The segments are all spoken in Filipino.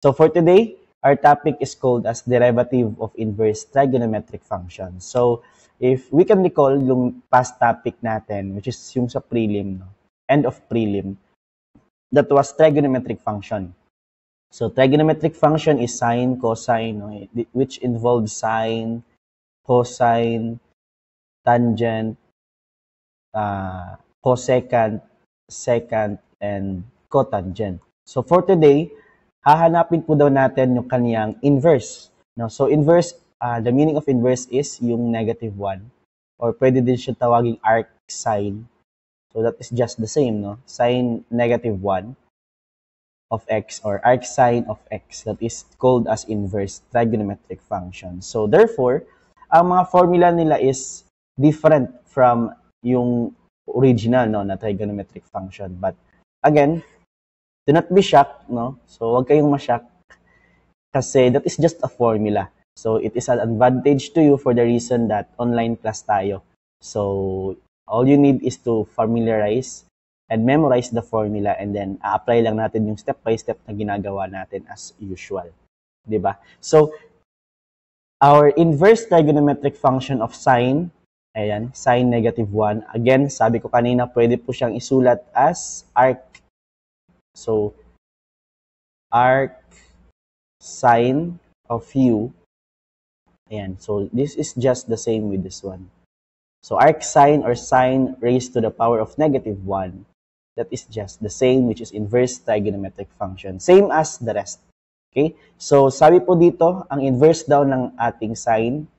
So for today, our topic is called as derivative of inverse trigonometric functions. So if we can recall yung past topic natin, which is yung sa prelim, no? End of prelim, that was trigonometric function. So trigonometric function is sine, cosine, no? Which involves sine, cosine, tangent, cosecant, secant, and cotangent. So for today, hahanapin po daw natin yung kaniyang inverse. No? So inverse, the meaning of inverse is yung -1. Or pwede din siya tawaging arc sine. So that is just the same, no? Sine -1 of x or arc sine of x. That is called as inverse trigonometric function. So therefore, ang mga formula nila is different from yung original, no, na trigonometric function. But again, do not be shocked, no? So huwag kayong ma-shock kasi that is just a formula. So it is an advantage to you for the reason that online class tayo. So all you need is to familiarize and memorize the formula and then apply lang natin yung step by step na ginagawa natin as usual. 'Di ba? So our inverse trigonometric function of sine, ayan, sine -1. Again, sabi ko kanina, pwede po siyang isulat as arc. So arc sine of u. Ayan, so this is just the same with this one. So arc sine or sine raised to the power of -1. That is just the same, which is inverse trigonometric function. Same as the rest. Okay? So sabi po dito, ang inverse daw ng ating sine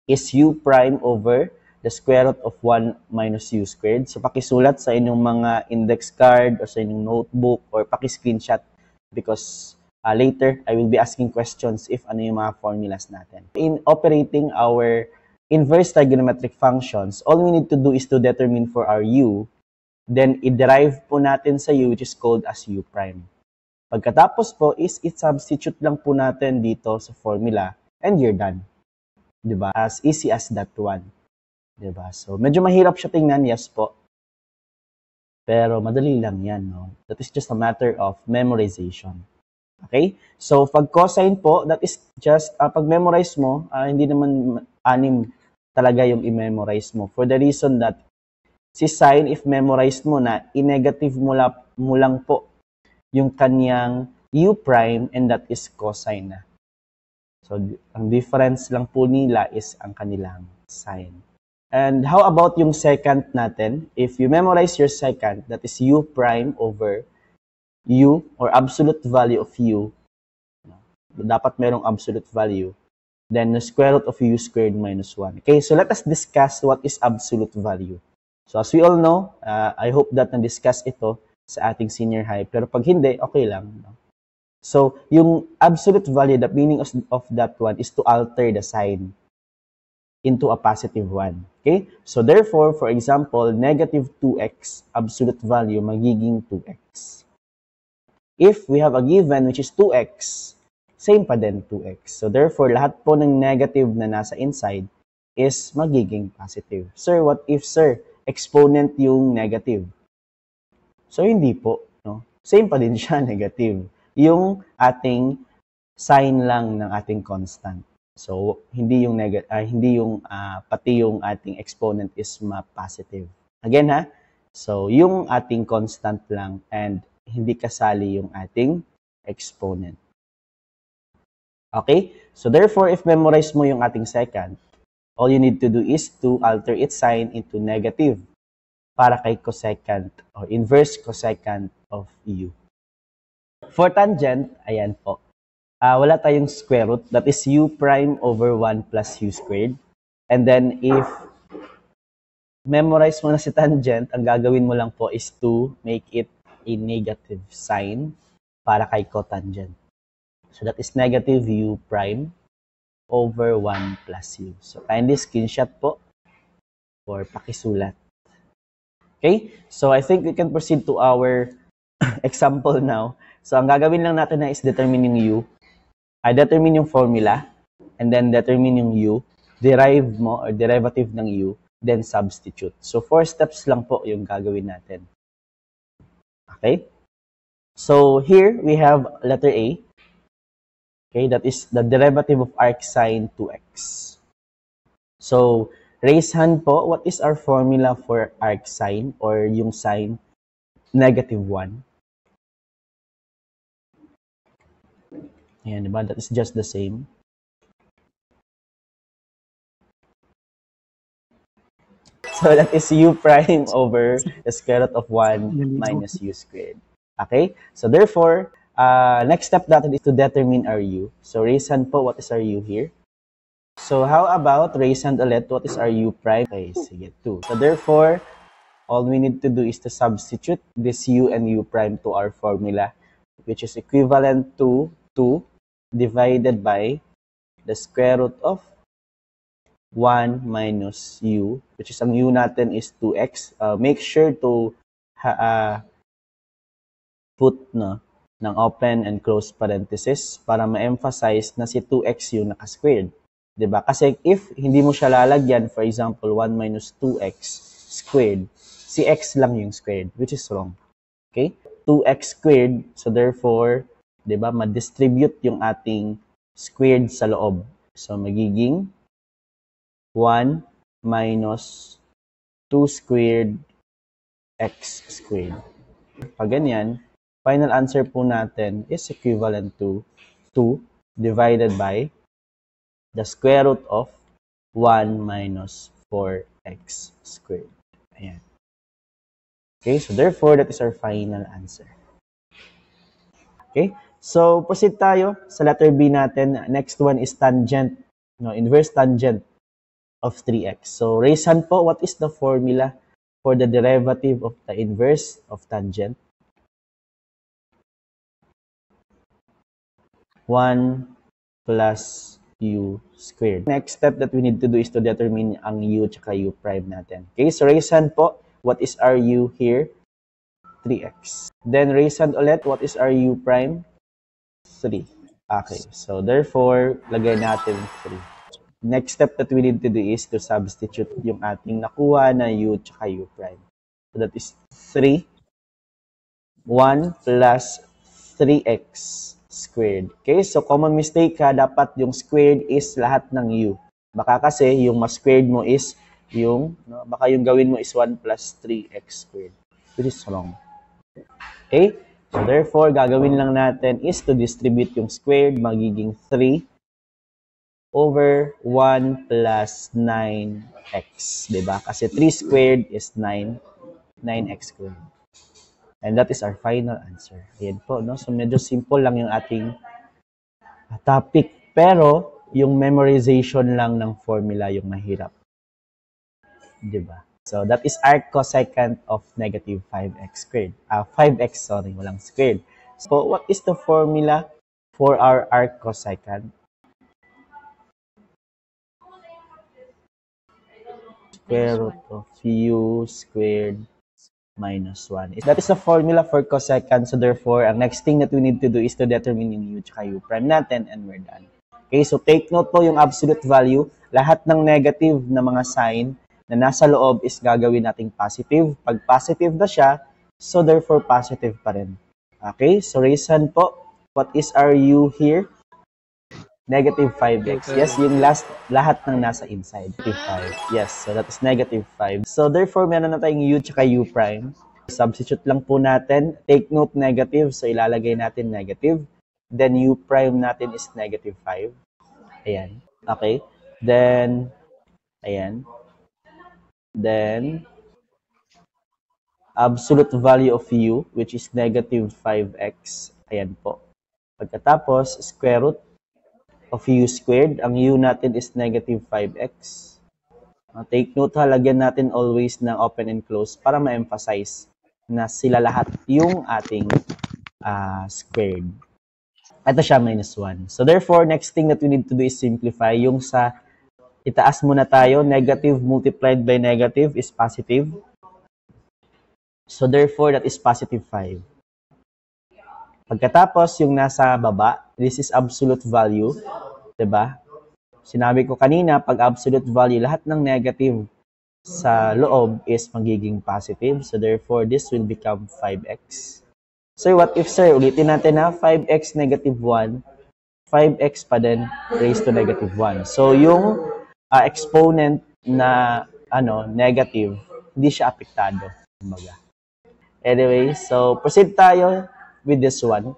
is u prime over the square root of 1 minus u squared. So pakisulat sa inyong mga index card or sa inyong notebook or paki-screenshot because later I will be asking questions if ano yung mga formulas natin. In operating our inverse trigonometric functions, all we need to do is to determine for our u, then i-derive po natin sa u which is called as u prime. Pagkatapos po is i-substitute lang po natin dito sa formula and you're done. Diba? As easy as that one. Diba? So medyo mahirap siya tingnan, yes po. Pero madali lang yan, no? That is just a matter of memorization. Okay? So pag cosine po, that is just, pag memorize mo, hindi naman anim talaga yung i-memorize mo. For the reason that si sine, if memorized mo na, i-negative mo lang po yung kanyang u prime and that is cosine na. So, ang difference lang po nila is ang kanilang sine. And how about yung secant natin? If you memorize your secant, that is u prime over u or absolute value of u. Dapat merong absolute value. Then, the square root of u squared minus 1. Okay, so let us discuss what is absolute value. So as we all know, I hope that na-discuss ito sa ating senior high. Pero pag hindi, okay lang. No? So yung absolute value, the meaning of that one is to alter the sign into a positive one. Okay? So therefore, for example, -2x, absolute value, magiging 2x. If we have a given which is 2x, same pa din 2x. So therefore, lahat po ng negative na nasa inside is magiging positive. Sir, what if, sir, exponent yung negative? So, hindi po. No? Same pa din siya, negative. Yung ating sign lang ng ating constant. So, hindi yung pati yung ating exponent is ma-positive. Again ha, so yung ating constant lang and hindi kasali yung ating exponent. Okay? So, therefore, if memorize mo yung ating secant, all you need to do is to alter its sign into negative para kay cosecant or inverse cosecant of u. For tangent, ayan po. Wala tayong square root. That is u prime over 1 plus u squared. And then if memorize mo na si tangent, ang gagawin mo lang po is to make it a negative sign para kay cotangent. So that is negative u prime over 1 plus u. So, kindly screenshot po or pakisulat. Okay? So, I think we can proceed to our example now. So, ang gagawin lang natin na is determine yung u. Determine yung formula. And then, determine yung u. Derive mo or derivative ng u. Then, substitute. So, 4 steps lang po yung gagawin natin. Okay? So, here we have letter A. Okay, that is the derivative of arc sine 2x. So, raise hand po, what is our formula for arc sine or yung sine -1? Ayan, diba? That is just the same. So, that is u prime over the square root of 1 minus u squared. Okay? So, therefore, next step natin is to determine our u. So, raise hand po, what is our u here? So, how about raise hand ulit, what is our u prime? Okay, sige, 2. So, therefore, all we need to do is to substitute this u and u prime to our formula, which is equivalent to 2 divided by the square root of 1 minus u, which is ang u natin is 2x. Make sure to put ng open and close parenthesis para ma-emphasize na si 2x yung naka-squared. Diba? Kasi if hindi mo siya lalagyan, for example, 1 minus 2x squared, si x lang yung squared, which is wrong. Okay? 2x squared, so therefore, diba, ma-distribute yung ating squared sa loob. So, magiging 1 minus 2 squared x squared. Pag ganyan, final answer po natin is equivalent to 2 divided by the square root of 1 minus 4x squared. Ayan. Okay, so therefore, that is our final answer. Okay, so proceed tayo sa letter B natin. Next one is tangent, inverse tangent of 3x. So, raise hand po, what is the formula for the derivative of the inverse of tangent? 1 plus u squared. Next step that we need to do is to determine ang u tsaka u prime natin. Okay, so raise hand po, what is our u here? 3x. Then raise hand ulit, what is our u prime? 3. Okay, so therefore, lagay natin 3. Next step that we need to do is to substitute yung ating nakuha na u tsaka u prime. So that is 3, 1 plus 3x squared. Okay, so common mistake ka, dapat yung squared is lahat ng u. Baka kasi yung mas squared mo is yung, baka yung gawin mo is 1 plus 3x squared, which is wrong. Okay, so therefore, gagawin lang natin is to distribute yung squared, magiging 3 over 1 plus 9x, diba? Kasi 3 squared is 9, 9x squared. And that is our final answer. Ayan po, no? So, medyo simple lang yung ating topic. Pero, yung memorization lang ng formula yung mahirap. Diba? So, that is arc cosecant of negative 5x squared. 5x, sorry, walang squared. So, what is the formula for our arc cosecant? Square root of u squared minus 1. That is the formula for cosecant. So therefore, ang next thing that we need to do is to determine yung u tsaka u prime natin and we're done. Okay, so take note po yung absolute value. Lahat ng negative na mga sign na nasa loob is gagawin nating positive. Pag positive na siya, so therefore positive pa rin. Okay, so raise hand po. What is our u here? Negative 5x. Yes, yung lahat ng nasa inside. Negative 5. Yes, so that is negative 5. So therefore, meron na tayong u tsaka u prime. Substitute lang po natin. Take note negative, so ilalagay natin negative. Then u prime natin is negative 5. Ayan. Okay. Then, ayan. Then, absolute value of u, which is negative 5x. Ayan po. Pagkatapos, square root of u squared. Ang u natin is negative 5x. Take note ha, lagyan natin always ng open and close para ma-emphasize na sila lahat yung ating squared. Ito siya, minus 1. So therefore, next thing that we need to do is simplify. Yung sa itaas muna tayo, negative multiplied by negative is positive. So therefore, that is positive 5. Pagkatapos, yung nasa baba, this is absolute value. Diba? Sinabi ko kanina, pag absolute value, lahat ng negative sa loob is magiging positive. So therefore, this will become 5x. So what if, sir, ulitin natin na 5x negative 1. 5x pa din raised to negative 1. So, yung exponent na negative, hindi siya apektado. Kumbaga. Anyway, so proceed tayo with this one.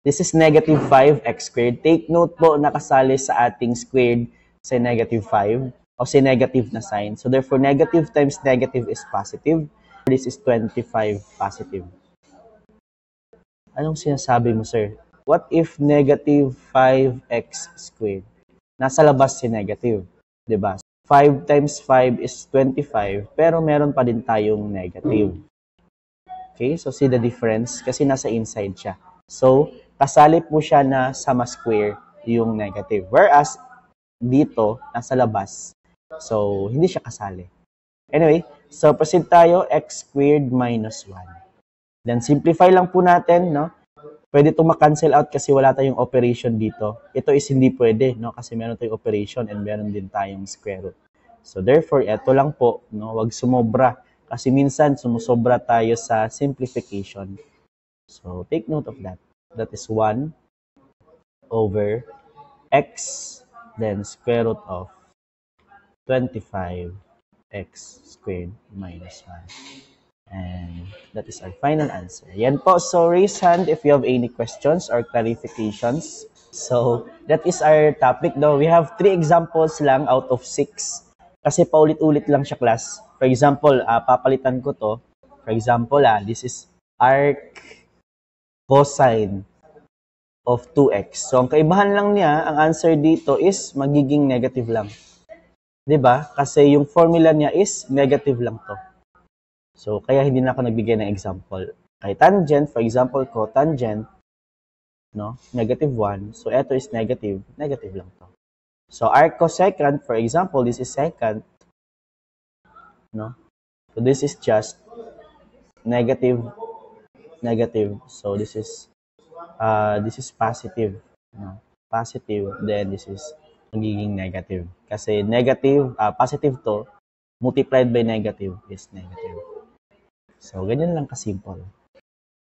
This is negative 5x squared. Take note po, nakasali sa ating squared sa negative 5 o sa negative na sign. So therefore, negative times negative is positive. This is 25 positive. Anong sinasabi mo, sir? What if negative 5x squared? Nasa labas si negative, di ba? 5 times 5 is 25, pero meron pa din tayong negative. Okay, so see the difference? Kasi nasa inside siya. So, kasali po siya na sama square yung negative. Whereas, dito, nasa labas. So, hindi siya kasali. Anyway, so proceed tayo, x squared minus 1. Then, simplify lang po natin, no? Pwede itong ma-cancel out kasi wala tayong operation dito. Ito is hindi pwede, no? Kasi meron tayong operation and meron din tayong square root. So, therefore, ito lang po, no? Huwag sumobra. Kasi minsan, sumusobra tayo sa simplification. So, take note of that. That is 1 over x, then square root of 25x squared minus 1. And that is our final answer. Yan po. So, raise hand if you have any questions or clarifications. So, that is our topic though. We have 3 examples lang out of 6. Kasi paulit-ulit lang siya, class. For example, papalitan ko to. For example, this is arc cosine of 2x. So, ang kaibahan lang niya, ang answer dito is magiging negative lang. 'Di ba? Kasi yung formula niya is negative lang to. So, kaya hindi na ako nagbigay ng example. Kay tangent, for example, cotangent, no? Negative 1. So, ito is negative. Negative lang to. So, arc cosecant, for example, this is secant, no? So, this is just negative, negative. So, this is positive, no? Positive, then this is magiging negative. Kasi negative, positive to, multiplied by negative is negative. So, ganyan lang kasimple.